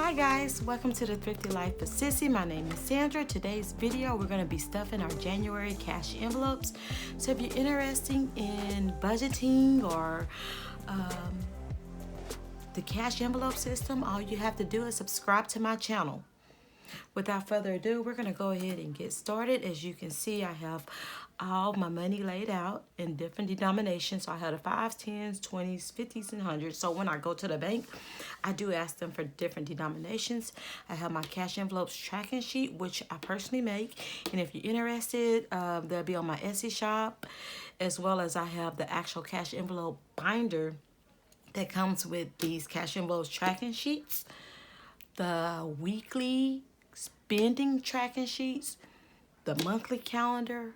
Hi guys, welcome to the Thrifty Life with Sissy. My name is Sandra. Today's video, we're going to be stuffing our January cash envelopes. So if you're interested in budgeting or the cash envelope system, all you have to do is subscribe to my channel. Without further ado, we're going to go ahead and get started. As you can see, I have all my money laid out in different denominations. So I have the 5s, 10s, 20s, 50s, and 100s. So when I go to the bank, I do ask them for different denominations. I have my cash envelopes tracking sheet, which I personally make. And if you're interested, they'll be on my Etsy shop, as well as I have the actual cash envelope binder that comes with these cash envelopes tracking sheets, the weekly spending tracking sheets, the monthly calendar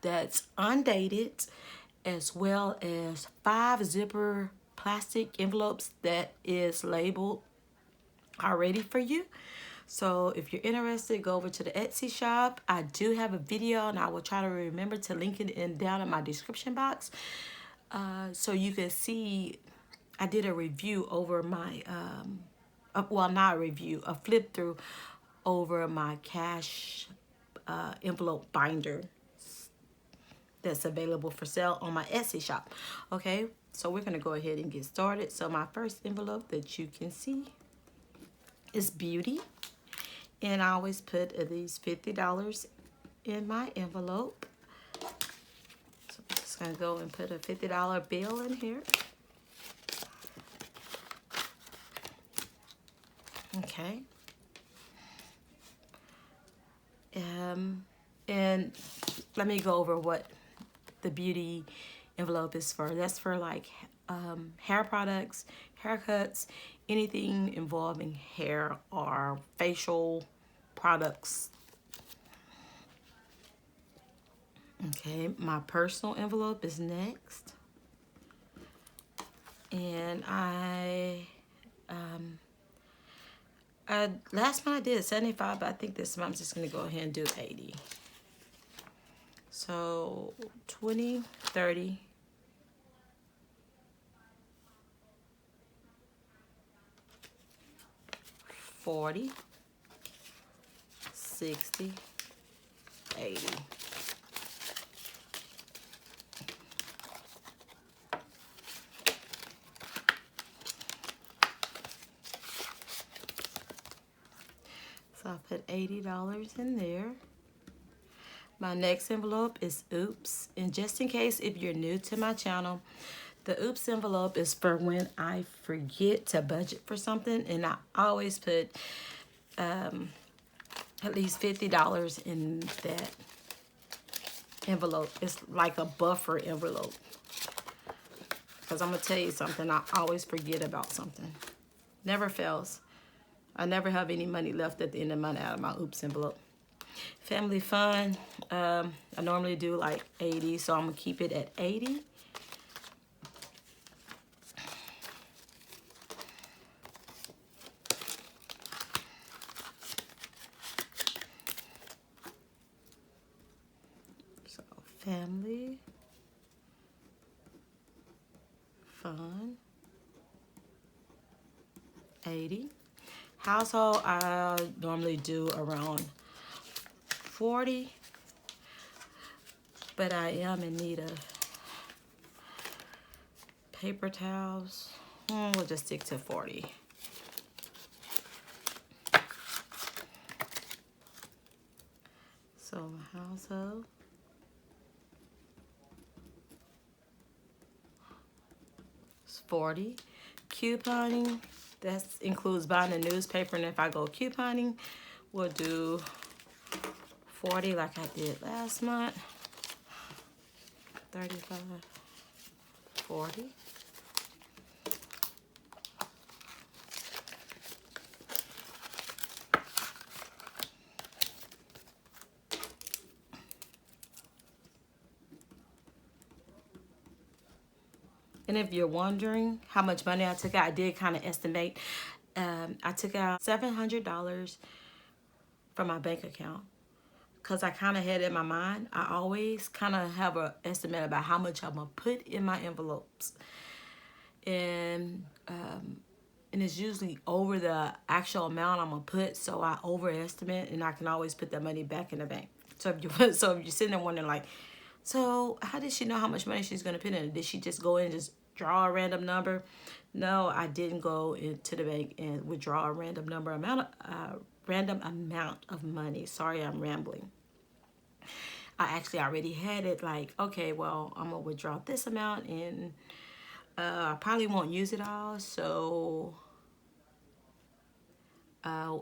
that's undated, as well as 5 zipper plastic envelopes that is labeled already for you. So if you're interested, go over to the Etsy shop. I do have a video, and I will try to remember to link it down in my description box, so you can see. I did a review over my well, not a review, a flip through over my cash envelope binder that's available for sale on my Etsy shop. Okay, so we're gonna go ahead and get started. So my first envelope that you can see is beauty, and I always put at least $50 in my envelope. So I'm just gonna go and put a $50 bill in here. Okay. And let me go over what the beauty envelope is for. That's for like hair products, haircuts, anything involving hair or facial products. Okay, my personal envelope is next. And last month I did 75, but I think this month I'm just gonna go ahead and do 80. So 20, 30, 40, 60, 80. So I put $80 in there. My next envelope is Oops. And just in case if you're new to my channel, the Oops envelope is for when I forget to budget for something. And I always put at least $50 in that envelope. It's like a buffer envelope. Because I'm going to tell you something, I always forget about something. Never fails. I never have any money left at the end of the month out of my Oops envelope. Family fun, I normally do like 80, so I'm gonna keep it at 80. So family fun, 80. Household, I normally do around 40, but I am in need of paper towels. We'll just stick to 40. So my household, is 40. Couponing, that includes buying a newspaper, and if I go couponing, we'll do 40 like I did last month. 35, 40. And if you're wondering how much money I took out, I did kind of estimate. I took out $700 from my bank account. Because I kind of had in my mind, I always kind of have an estimate about how much I'm going to put in my envelopes. And and it's usually over the actual amount I'm gonna put, so I overestimate, and I can always put that money back in the bank. So if you so if you're sitting there wondering like, so how did she know how much money she's gonna put in? Did she just go in and just draw a random number? No, I didn't go into the bank and withdraw a random amount of money. Sorry, I'm rambling. I actually already had it like, okay, well, I'm gonna withdraw this amount, and I probably won't use it all, so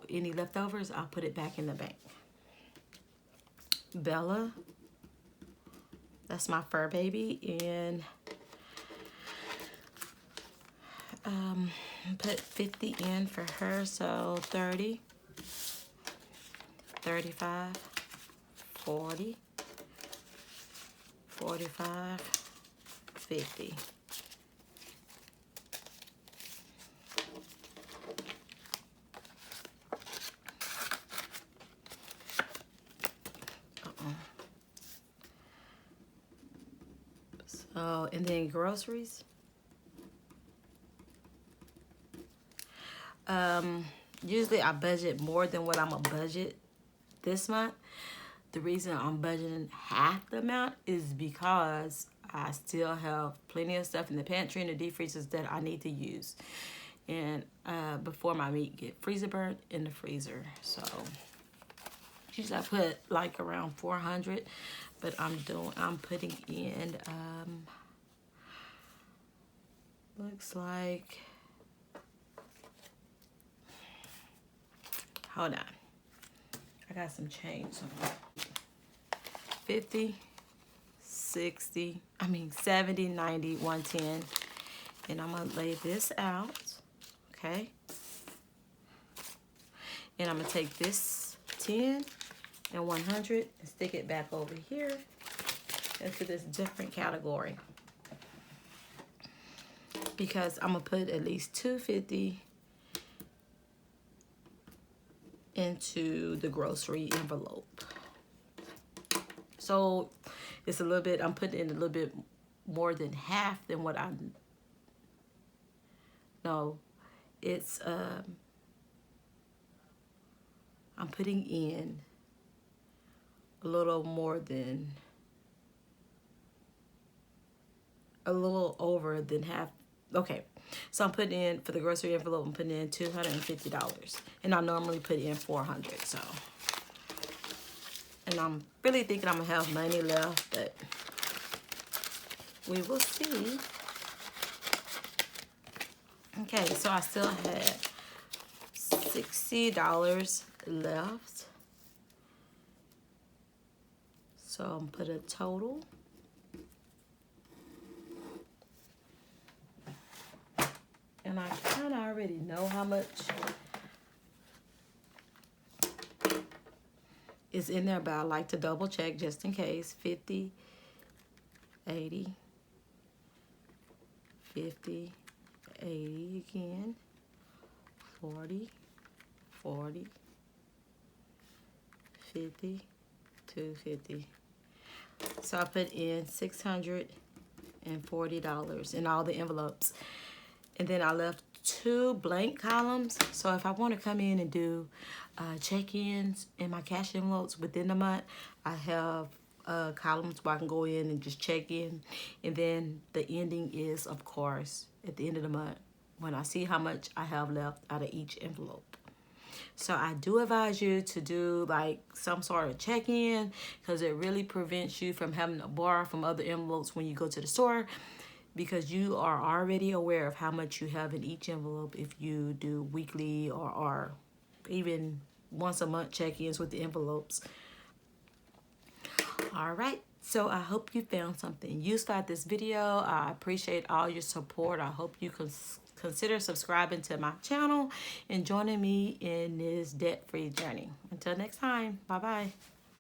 any leftovers, I'll put it back in the bank. Bella, that's my fur baby, and put 50 in for her, so 30, 35, 40, 45, 50. So, and then groceries. Usually I budget more than what I'm gonna budget this month. The reason I'm budgeting half the amount is because I still have plenty of stuff in the pantry and the deep freezers that I need to use. And before my meat get freezer burnt in the freezer. So usually I put like around 400, but I'm putting in looks like, hold on, I got some change. 50, 60, 70, 90, 110. And I'm gonna lay this out, okay? And I'm gonna take this 10 and 100 and stick it back over here into this different category. Because I'm gonna put at least 250 into the grocery envelope. So it's a little bit, I'm putting in a little bit more than half than what it's I'm putting in a little more than, a little over than half. Okay, so I'm putting in, for the grocery envelope, I'm putting in $250. And I normally put in 400, so. And I'm really thinking I'm gonna have money left, but we will see. Okay, so I still had $60 left. So I'm put a total. And I kind of already know how much is in there, but I like to double check just in case. 50, 80, 50, 80 again, 40, 40, 50, 250. So I put in $640 in all the envelopes. And then I left 2 blank columns. So if I want to come in and do check-ins in my cash envelopes within the month, I have columns where I can go in and just check in. And then the ending is, of course, at the end of the month, when I see how much I have left out of each envelope. So I do advise you to do like some sort of check-in, because it really prevents you from having to borrow from other envelopes when you go to the store, because you are already aware of how much you have in each envelope if you do weekly or even once a month check-ins with the envelopes. All right, so I hope you found something useful at this video. I appreciate all your support. I hope you consider subscribing to my channel and joining me in this debt-free journey. Until next time, bye-bye.